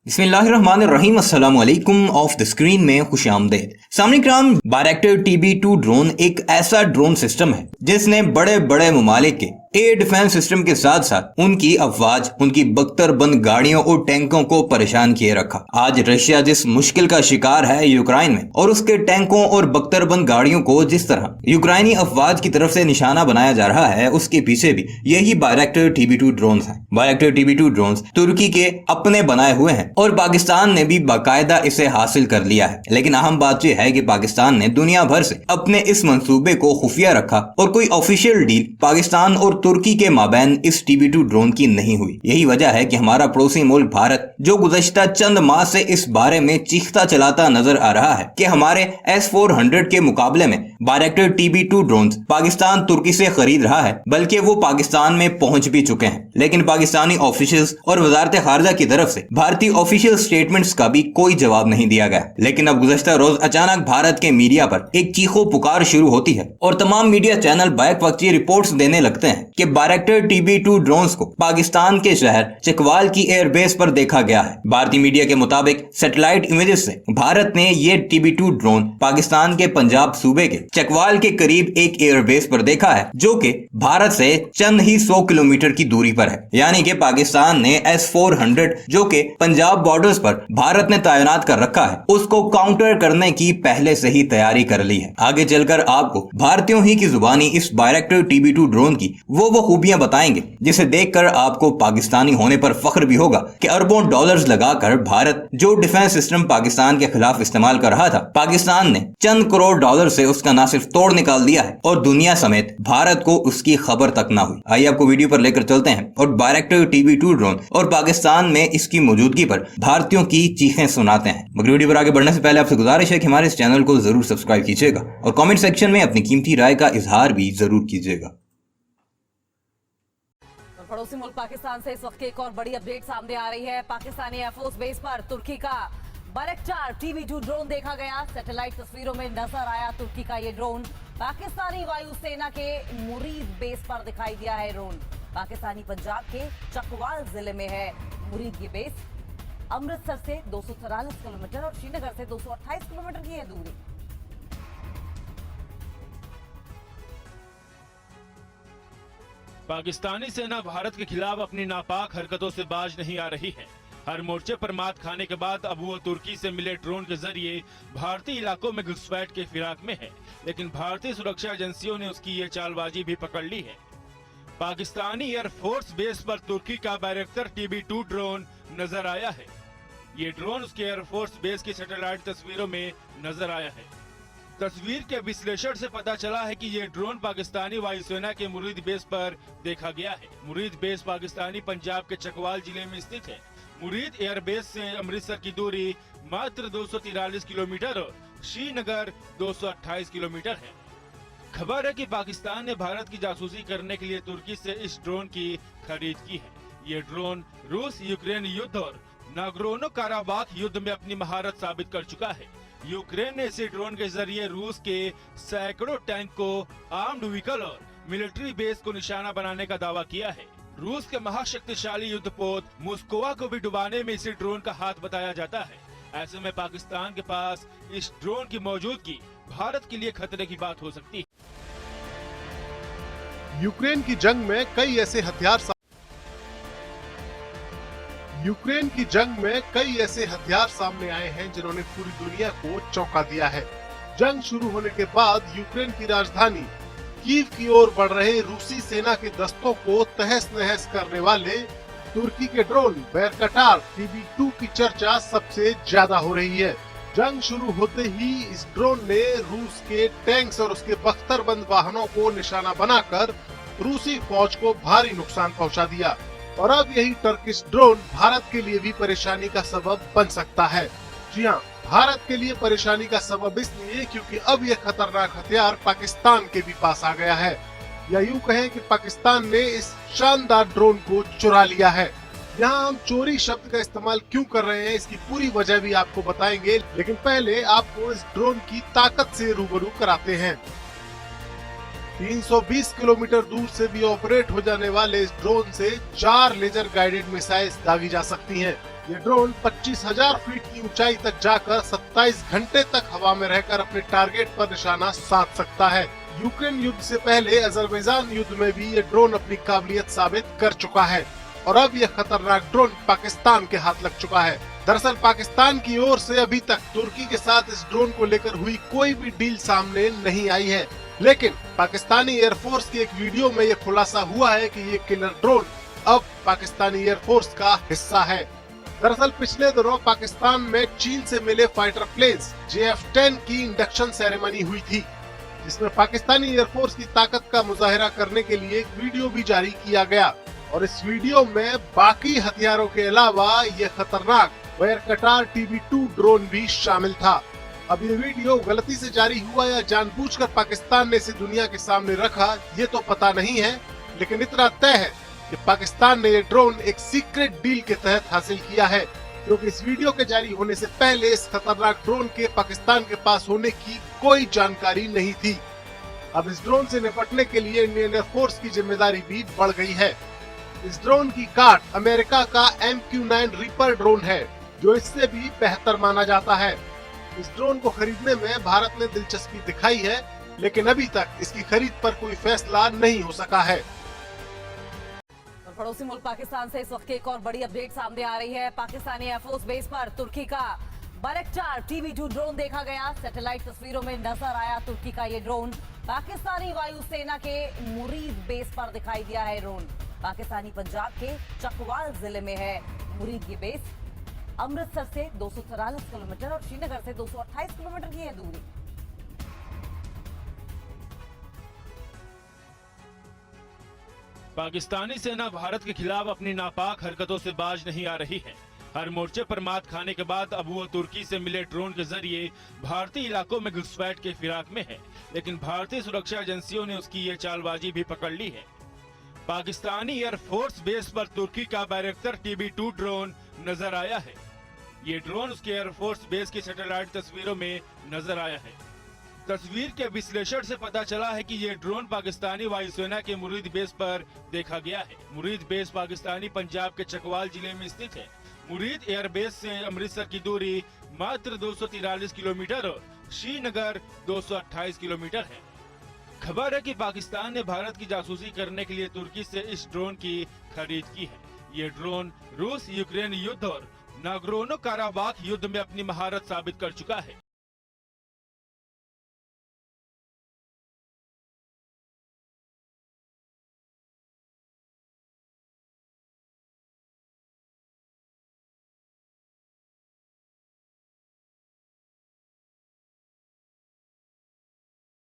बिस्मिल्लाहिर्रहमानिर्रहीम अस्सलाम वालेकुम। ऑफ द स्क्रीन में खुश आमदेद। सामने क्राम, बायरेक्टर TB2 ड्रोन एक ऐसा ड्रोन सिस्टम है जिसने बड़े बड़े ममालिक के एयर डिफेंस सिस्टम के साथ साथ उनकी अफवाज, उनकी बख्तरबंद गाड़ियों और टैंकों को परेशान किए रखा। आज रशिया जिस मुश्किल का शिकार है यूक्रेन में, और उसके टैंकों और बख्तरबंद गाड़ियों को जिस तरह यूक्रेनी अफवाज की तरफ से निशाना बनाया जा रहा है, उसके पीछे भी यही बायरेक्टर TB2 ड्रोन है। बायरेक्टर TB2 ड्रोन तुर्की के अपने बनाए हुए हैं और पाकिस्तान ने भी बाकायदा इसे हासिल कर लिया है। लेकिन अहम बात यह है कि पाकिस्तान ने दुनिया भर से अपने इस मंसूबे को खुफिया रखा और कोई ऑफिशियल डील पाकिस्तान और तुर्की के माबैन इस TB2 ड्रोन की नहीं हुई। यही वजह है कि हमारा पड़ोसी मुल्क भारत, जो गुज़श्ता चंद माह से इस बारे में चीखता चलाता नजर आ रहा है कि हमारे S-400 के मुकाबले में बायरेक्टर TB2 ड्रोन पाकिस्तान तुर्की से खरीद रहा है, बल्कि वो पाकिस्तान में पहुंच भी चुके हैं। लेकिन पाकिस्तानी ऑफिशियल्स और वजारत खारजा की तरफ से भारतीय ऑफिशियल स्टेटमेंट्स का भी कोई जवाब नहीं दिया गया। लेकिन अब गुज़श्ता रोज अचानक भारत के मीडिया पर एक चीखो पुकार शुरू होती है और तमाम मीडिया चैनल बैक वक्ती रिपोर्ट्स देने लगते हैं कि बायरेक्टर TB2 ड्रोन्स को पाकिस्तान के शहर चकवाल की एयरबेस पर देखा गया है। भारतीय मीडिया के मुताबिक सैटेलाइट इमेजेस से भारत ने ये TB2 ड्रोन पाकिस्तान के पंजाब सूबे के चकवाल के करीब एक एयरबेस पर देखा है, जो कि भारत से चंद ही 100 किलोमीटर की दूरी पर है। यानी कि पाकिस्तान ने S-400, जो कि पंजाब बॉर्डर्स पर भारत ने तैनात कर रखा है, उसको काउंटर करने की पहले से ही तैयारी कर ली है। आगे चलकर आपको भारतीयों ही की जुबानी इस बायरेक्टर TB2 ड्रोन की वो खूबियां बताएंगे जिसे देखकर आपको पाकिस्तानी होने पर फख्र भी होगा कि अरबों डॉलर्स लगाकर भारत जो डिफेंस सिस्टम पाकिस्तान के खिलाफ इस्तेमाल कर रहा था, पाकिस्तान ने चंद करोड़ डॉलर से उसका ना सिर्फ तोड़ निकाल दिया है और दुनिया समेत भारत को उसकी खबर तक ना हुई। आइए आपको वीडियो पर लेकर चलते हैं और बायरेक्टर TB2 ड्रोन और पाकिस्तान में इसकी मौजूदगी पर भारतीयों की चीखें सुनाते हैं। मगर वीडियो पर आगे बढ़ने से पहले आपसे गुजारिश है कि हमारे इस चैनल को जरूर सब्सक्राइब कीजिएगा और कमेंट सेक्शन में अपनी कीमती राय का इजहार भी जरूर कीजिएगा। पड़ोसी मुल्क पाकिस्तान से इस वक्त एक और बड़ी अपडेट सामने आ रही है। पाकिस्तानी एयरफोर्स बेस पर तुर्की का बायरेक्टर TB2 ड्रोन देखा गया। सैटेलाइट तस्वीरों में नजर आया तुर्की का ये ड्रोन। पाकिस्तानी वायुसेना के मुरीद बेस पर दिखाई दिया है ड्रोन। पाकिस्तानी पंजाब के चकवाल जिले में है मुरीद ये बेस। अमृतसर से 243 किलोमीटर और श्रीनगर से 228 किलोमीटर की है दूरी। पाकिस्तानी सेना भारत के खिलाफ अपनी नापाक हरकतों से बाज नहीं आ रही है। हर मोर्चे पर मात खाने के बाद अब वो तुर्की से मिले ड्रोन के जरिए भारतीय इलाकों में घुसपैठ के फिराक में है। लेकिन भारतीय सुरक्षा एजेंसियों ने उसकी ये चालबाजी भी पकड़ ली है। पाकिस्तानी एयरफोर्स बेस पर तुर्की का बायरेक्टर TB2 ड्रोन नजर आया है। ये ड्रोन उसके एयरफोर्स बेस की सैटेलाइट तस्वीरों में नजर आया है। तस्वीर के विश्लेषण से पता चला है कि ये ड्रोन पाकिस्तानी वायुसेना के मुरीद बेस पर देखा गया है। मुरीद बेस पाकिस्तानी पंजाब के चकवाल जिले में स्थित है। मुरीद एयरबेस से अमृतसर की दूरी मात्र 243 किलोमीटर और श्रीनगर 228 किलोमीटर है। खबर है कि पाकिस्तान ने भारत की जासूसी करने के लिए तुर्की से इस ड्रोन की खरीद की है। ये ड्रोन रूस यूक्रेन युद्ध और नागोर्नो काराबाख युद्ध में अपनी महारत साबित कर चुका है। यूक्रेन ने इसी ड्रोन के जरिए रूस के सैकड़ों टैंक को, आर्म्ड व्हीकल और मिलिट्री बेस को निशाना बनाने का दावा किया है। रूस के महाशक्तिशाली युद्धपोत मोस्कोवा को भी डुबाने में इसी ड्रोन का हाथ बताया जाता है। ऐसे में पाकिस्तान के पास इस ड्रोन की मौजूदगी भारत के लिए खतरे की बात हो सकती है। यूक्रेन की जंग में कई ऐसे हथियार सामने आए हैं जिन्होंने पूरी दुनिया को चौंका दिया है। जंग शुरू होने के बाद यूक्रेन की राजधानी कीव की ओर बढ़ रहे रूसी सेना के दस्तों को तहस नहस करने वाले तुर्की के ड्रोन बायरेक्टर TB2 की चर्चा सबसे ज्यादा हो रही है। जंग शुरू होते ही इस ड्रोन ने रूस के टैंक्स और उसके बख्तरबंद वाहनों को निशाना बनाकर रूसी फौज को भारी नुकसान पहुंचा दिया। और अब यही टर्किश ड्रोन भारत के लिए भी परेशानी का सबब बन सकता है। जी हाँ, भारत के लिए परेशानी का सबब इसलिए क्योंकि अब यह खतरनाक हथियार पाकिस्तान के भी पास आ गया है, या यूं कहें कि पाकिस्तान ने इस शानदार ड्रोन को चुरा लिया है। यहाँ हम चोरी शब्द का इस्तेमाल क्यों कर रहे हैं, इसकी पूरी वजह भी आपको बताएंगे। लेकिन पहले आपको इस ड्रोन की ताकत से रूबरू कराते हैं। 320 किलोमीटर दूर से भी ऑपरेट हो जाने वाले इस ड्रोन से 4 लेजर गाइडेड मिसाइल्स दागी जा सकती हैं। ये ड्रोन 25,000 फीट की ऊंचाई तक जाकर 27 घंटे तक हवा में रहकर अपने टारगेट पर निशाना साध सकता है। यूक्रेन युद्ध से पहले अजरबैजान युद्ध में भी ये ड्रोन अपनी काबिलियत साबित कर चुका है और अब यह खतरनाक ड्रोन पाकिस्तान के हाथ लग चुका है। दरअसल पाकिस्तान की ओर से अभी तक तुर्की के साथ इस ड्रोन को लेकर हुई कोई भी डील सामने नहीं आई है, लेकिन पाकिस्तानी एयरफोर्स की एक वीडियो में यह खुलासा हुआ है कि ये किलर ड्रोन अब पाकिस्तानी एयरफोर्स का हिस्सा है। दरअसल पिछले दिनों पाकिस्तान में चीन से मिले फाइटर प्लेन्स JF-10 की इंडक्शन सेरेमनी हुई थी, जिसमें पाकिस्तानी एयरफोर्स की ताकत का मुजाहिरा करने के लिए एक वीडियो भी जारी किया गया और इस वीडियो में बाकी हथियारों के अलावा ये खतरनाक वायरकटार TB2 ड्रोन भी शामिल था। अब ये वीडियो गलती से जारी हुआ या जानबूझकर पाकिस्तान ने इसे दुनिया के सामने रखा, ये तो पता नहीं है, लेकिन इतना तय है कि पाकिस्तान ने ये ड्रोन एक सीक्रेट डील के तहत हासिल किया है, क्योंकि इस वीडियो के जारी होने से पहले इस खतरनाक ड्रोन के पाकिस्तान के पास होने की कोई जानकारी नहीं थी। अब इस ड्रोन से निपटने के लिए इंडियन एयरफोर्स की जिम्मेदारी भी बढ़ गई है। इस ड्रोन की काट अमेरिका का MQ-9 रीपर ड्रोन है, जो इससे भी बेहतर माना जाता है। इस ड्रोन को खरीदने में भारत ने दिलचस्पी दिखाई है, लेकिन अभी तक इसकी खरीद पर कोई फैसला नहीं हो सका है। पड़ोसी मुल्क पाकिस्तान से इस वक्त की एक और बड़ी अपडेट सामने आ रही है। पाकिस्तानी एयरफोर्स बेस पर तुर्की का बायरक्टार TB2 ड्रोन देखा गया। सैटेलाइट तस्वीरों में नजर आया तुर्की का ये ड्रोन। पाकिस्तानी वायुसेना के मुरीद बेस पर दिखाई दिया है ड्रोन। पाकिस्तानी पंजाब के चकवाल जिले में है मुरीद ये बेस। अमृतसर से 243 किलोमीटर और श्रीनगर से 228 किलोमीटर की है दूरी। पाकिस्तानी सेना भारत के खिलाफ अपनी नापाक हरकतों से बाज नहीं आ रही है। हर मोर्चे पर मात खाने के बाद अब वो तुर्की से मिले ड्रोन के जरिए भारतीय इलाकों में घुसपैठ के फिराक में है, लेकिन भारतीय सुरक्षा एजेंसियों ने उसकी ये चालबाजी भी पकड़ ली है। पाकिस्तानी एयरफोर्स बेस पर तुर्की का बायरक्टार TB2 ड्रोन नजर आया है। ये ड्रोन उसके एयरफोर्स बेस की सैटेलाइट तस्वीरों में नजर आया है। तस्वीर के विश्लेषण से पता चला है कि ये ड्रोन पाकिस्तानी वायुसेना के मुरीद बेस पर देखा गया है। मुरीद बेस पाकिस्तानी पंजाब के चकवाल जिले में स्थित है। मुरीद एयरबेस से अमृतसर की दूरी मात्र 243 किलोमीटर और श्रीनगर 228 किलोमीटर है। खबर है कि पाकिस्तान ने भारत की जासूसी करने के लिए तुर्की से इस ड्रोन की खरीद की है। ये ड्रोन रूस यूक्रेन युद्ध और नागोर्नो काराबाख युद्ध में अपनी महारत साबित कर चुका है।